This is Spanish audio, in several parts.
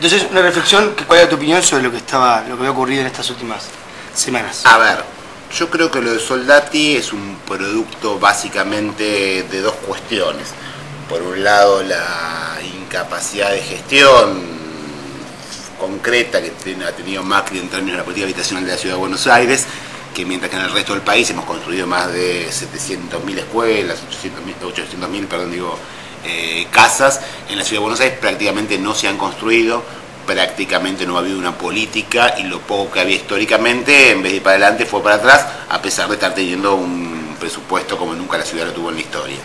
Entonces, una reflexión, ¿cuál es tu opinión sobre lo que había ocurrido en estas últimas semanas? A ver, yo creo que lo de Soldati es un producto básicamente de dos cuestiones. Por un lado, la incapacidad de gestión concreta que ha tenido Macri en términos de la política habitacional de la Ciudad de Buenos Aires, que mientras que en el resto del país hemos construido más de 700.000 escuelas, 800.000 casas, en la Ciudad de Buenos Aires prácticamente no se han construido, prácticamente no ha habido una política, y lo poco que había históricamente, en vez de ir para adelante, fue para atrás, a pesar de estar teniendo un presupuesto como nunca la ciudad lo tuvo en la historia.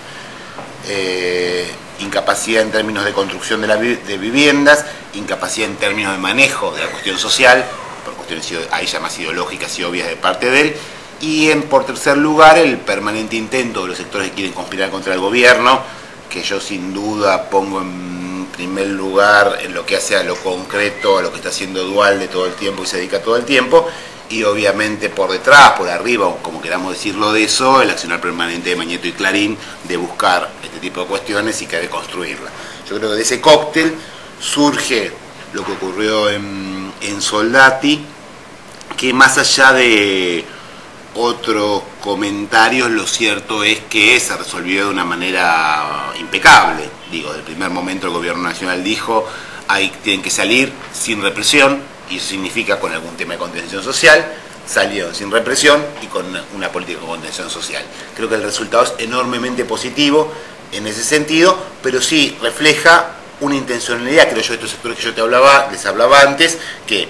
Incapacidad en términos de construcción de viviendas, incapacidad en términos de manejo de la cuestión social, por cuestiones ahí ya más ideológicas y obvias de parte de él, y por tercer lugar el permanente intento de los sectores que quieren conspirar contra el gobierno, que yo sin duda pongo en primer lugar en lo que hace a lo concreto, a lo que está haciendo Duhalde todo el tiempo y se dedica todo el tiempo, y obviamente por detrás, por arriba, o como queramos decirlo de eso, el accionar permanente de Mañeto y Clarín de buscar este tipo de cuestiones y que de construirla. Yo creo que de ese cóctel surge lo que ocurrió en Soldati, que más allá de otros comentarios, lo cierto es que se resolvió de una manera impecable. Digo, del primer momento el gobierno nacional dijo, ahí tienen que salir sin represión, y eso significa con algún tema de contención social. Salieron sin represión y con una política de contención social. Creo que el resultado es enormemente positivo en ese sentido, pero sí refleja una intencionalidad, creo yo, de estos sectores que yo les hablaba antes, que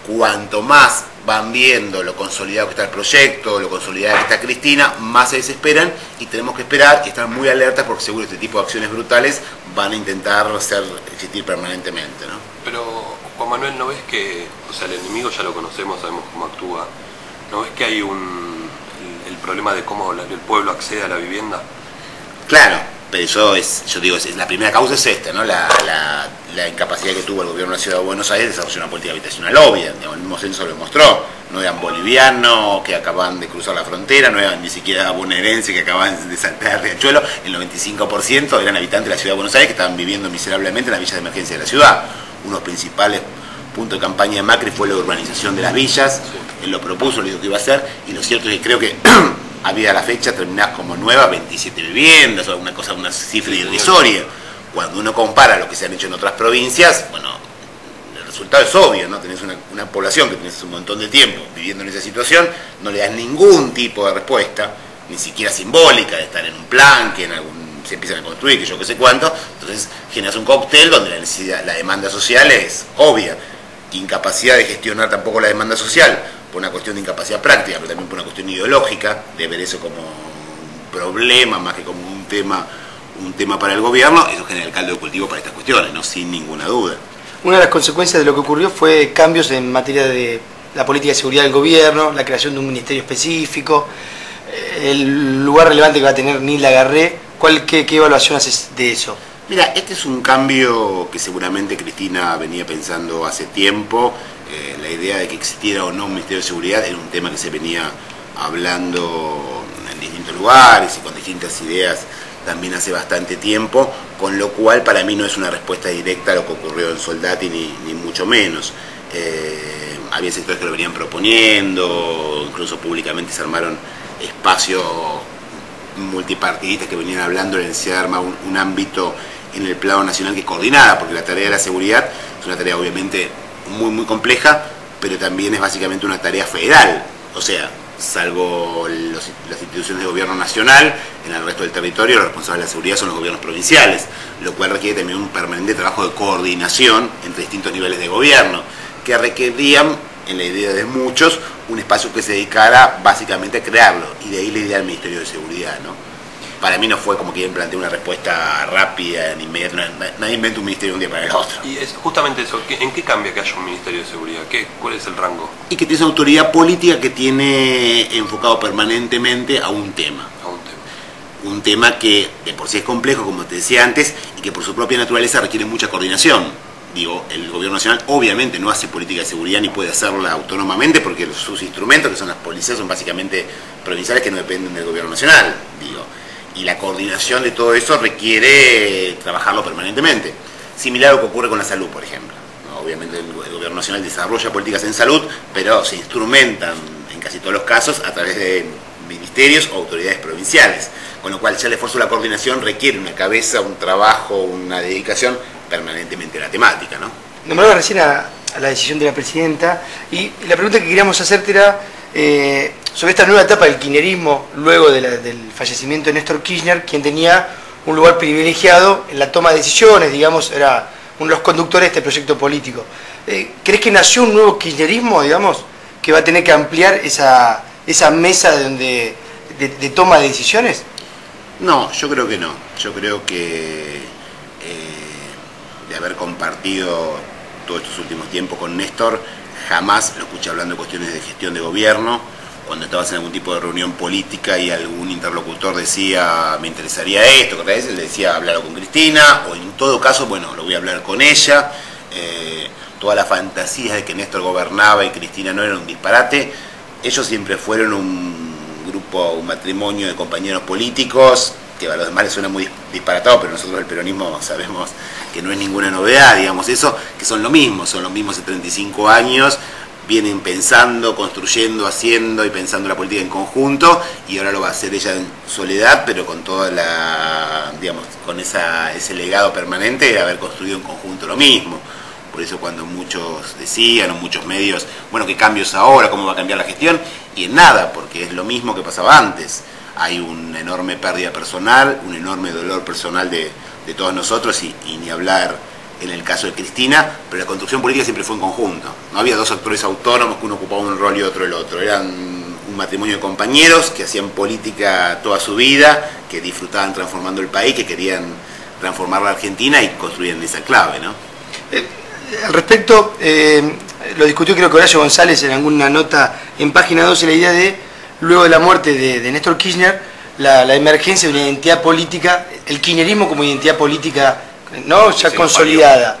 cuanto más van viendo lo consolidado que está el proyecto, lo consolidado que está Cristina, más se desesperan, y tenemos que esperar y estar muy alertas porque seguro este tipo de acciones brutales van a intentar existir permanentemente, ¿no? Pero, Juan Manuel, ¿no ves que, o sea, el enemigo ya lo conocemos, sabemos cómo actúa? ¿No ves que hay el problema de cómo el pueblo accede a la vivienda? Claro, pero eso es, yo digo, la primera causa es esta, ¿no? La incapacidad que tuvo el gobierno de la Ciudad de Buenos Aires de desarrollar una política habitacional obvia. El mismo censo lo demostró. No eran bolivianos que acaban de cruzar la frontera, no eran ni siquiera bonaerenses que acaban de saltar el riachuelo. El 95% eran habitantes de la Ciudad de Buenos Aires que estaban viviendo miserablemente en las villas de emergencia de la ciudad. Uno de los principales puntos de campaña de Macri fue la urbanización de las villas. Él lo propuso, lo dijo que iba a hacer, y lo cierto es que creo que había a la fecha terminadas como nuevas 27 viviendas, o alguna cosa, una cifra irrisoria. Cuando uno compara lo que se han hecho en otras provincias, bueno, el resultado es obvio, ¿no? Tenés una población que tenés un montón de tiempo viviendo en esa situación, no le das ningún tipo de respuesta, ni siquiera simbólica, de estar en un plan, que se empiezan a construir, que yo qué sé cuánto. Entonces generas un cóctel donde la demanda social es obvia. Incapacidad de gestionar tampoco la demanda social, por una cuestión de incapacidad práctica, pero también por una cuestión ideológica, de ver eso como un problema más que como un tema para el gobierno. Eso genera el caldo de cultivo para estas cuestiones, ¿no? Sin ninguna duda. Una de las consecuencias de lo que ocurrió fue cambios en materia de la política de seguridad del gobierno, la creación de un ministerio específico, el lugar relevante que va a tener Nilda Garré. ¿Qué evaluación haces de eso? Mira, este es un cambio que seguramente Cristina venía pensando hace tiempo. La idea de que existiera o no un Ministerio de Seguridad era un tema que se venía hablando en distintos lugares y con distintas ideas también hace bastante tiempo, con lo cual para mí no es una respuesta directa a lo que ocurrió en Soldati, ni mucho menos. Había sectores que lo venían proponiendo, incluso públicamente se armaron espacios multipartidistas que venían hablando de la necesidad de armar un ámbito en el plano nacional que coordinara, porque la tarea de la seguridad es una tarea obviamente muy compleja, pero también es básicamente una tarea federal. O sea, salvo las instituciones de gobierno nacional, en el resto del territorio los responsables de la seguridad son los gobiernos provinciales, lo cual requiere también un permanente trabajo de coordinación entre distintos niveles de gobierno, que requerían, en la idea de muchos, un espacio que se dedicara básicamente a crearlo, y de ahí la idea del Ministerio de Seguridad, ¿no? Para mí no fue como que plantear una respuesta rápida, ni inmediata, nadie inventa un ministerio de un día para el otro. Y es justamente eso, ¿en qué cambia que haya un Ministerio de Seguridad? ¿Cuál es el rango? Y que tiene una autoridad política que tiene enfocado permanentemente a un tema. Un tema que de por sí es complejo, como te decía antes, y que por su propia naturaleza requiere mucha coordinación. Digo, el gobierno nacional obviamente no hace política de seguridad ni puede hacerla autónomamente, porque sus instrumentos, que son las policías, son básicamente provinciales que no dependen del gobierno nacional. Digo, y la coordinación de todo eso requiere trabajarlo permanentemente. Similar a lo que ocurre con la salud, por ejemplo, obviamente el gobierno nacional desarrolla políticas en salud, pero se instrumentan en casi todos los casos a través de ministerios o autoridades provinciales, con lo cual ya el esfuerzo de la coordinación requiere una cabeza, un trabajo, una dedicación permanentemente a la temática, ¿no? Nombraba recién a la decisión de la presidenta, y la pregunta que queríamos hacerte era sobre esta nueva etapa del kirchnerismo luego del fallecimiento de Néstor Kirchner, quien tenía un lugar privilegiado en la toma de decisiones, digamos, era uno de los conductores de este proyecto político. ¿Crees que nació un nuevo kirchnerismo, digamos, que va a tener que ampliar esa mesa de toma de decisiones? No, yo creo que no. Yo creo que de haber compartido todos estos últimos tiempos con Néstor, jamás lo escuché hablando de cuestiones de gestión de gobierno. Cuando estabas en algún tipo de reunión política y algún interlocutor decía, me interesaría esto, que él le decía, hablarlo con Cristina, o en todo caso, bueno, lo voy a hablar con ella. Toda la fantasía de que Néstor gobernaba y Cristina no era un disparate. Ellos siempre fueron un grupo, un matrimonio de compañeros políticos, que a los demás les suena muy disparatado, pero nosotros del peronismo sabemos que no es ninguna novedad, digamos, eso, que son los mismos hace 35 años, vienen pensando, construyendo, haciendo y pensando la política en conjunto, y ahora lo va a hacer ella en soledad, pero con toda la, digamos, con ese legado permanente de haber construido en conjunto lo mismo. Por eso cuando muchos decían, o muchos medios, bueno, ¿qué cambios ahora? ¿Cómo va a cambiar la gestión? Y en nada, porque es lo mismo que pasaba antes. Hay una enorme pérdida personal, un enorme dolor personal de todos nosotros, y ni hablar en el caso de Cristina, pero la construcción política siempre fue en conjunto. No había dos actores autónomos que uno ocupaba un rol y otro el otro. Eran un matrimonio de compañeros que hacían política toda su vida, que disfrutaban transformando el país, que querían transformar la Argentina y construían esa clave, ¿no? Al respecto, lo discutió creo que Horacio González en alguna nota en página 12, la idea de, luego de la muerte de Néstor Kirchner, la emergencia de una identidad política, el kirchnerismo como identidad política, ¿no?, ya consolidada.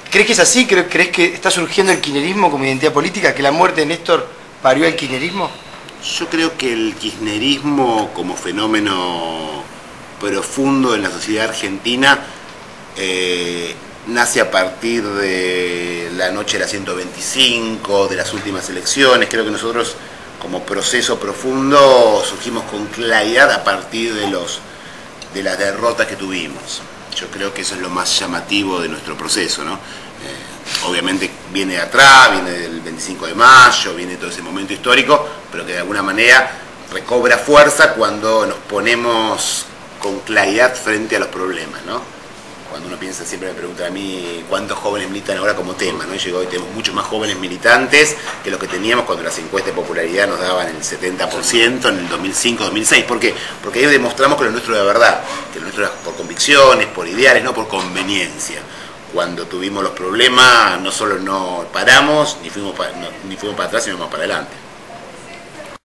¿Crees que es así? ¿Crees que está surgiendo el kirchnerismo como identidad política? ¿Que la muerte de Néstor parió el kirchnerismo? Yo creo que el kirchnerismo como fenómeno profundo en la sociedad argentina nace a partir de la noche de la 125, de las últimas elecciones. Creo que nosotros como proceso profundo surgimos con claridad a partir de las derrotas que tuvimos. Yo creo que eso es lo más llamativo de nuestro proceso, ¿no? Obviamente viene de atrás, viene del 25 de mayo, viene de todo ese momento histórico, pero que de alguna manera recobra fuerza cuando nos ponemos con claridad frente a los problemas, ¿no? Cuando uno piensa, siempre me preguntan a mí cuántos jóvenes militan ahora como tema, ¿no? Y llegó hoy tenemos muchos más jóvenes militantes que los que teníamos cuando las encuestas de popularidad nos daban el 70% en el 2005-2006. ¿Por qué? Porque ahí demostramos que lo nuestro era verdad, que lo nuestro era por convicciones, por ideales, no por conveniencia. Cuando tuvimos los problemas, no solo no paramos, ni fuimos para atrás, sino más para adelante.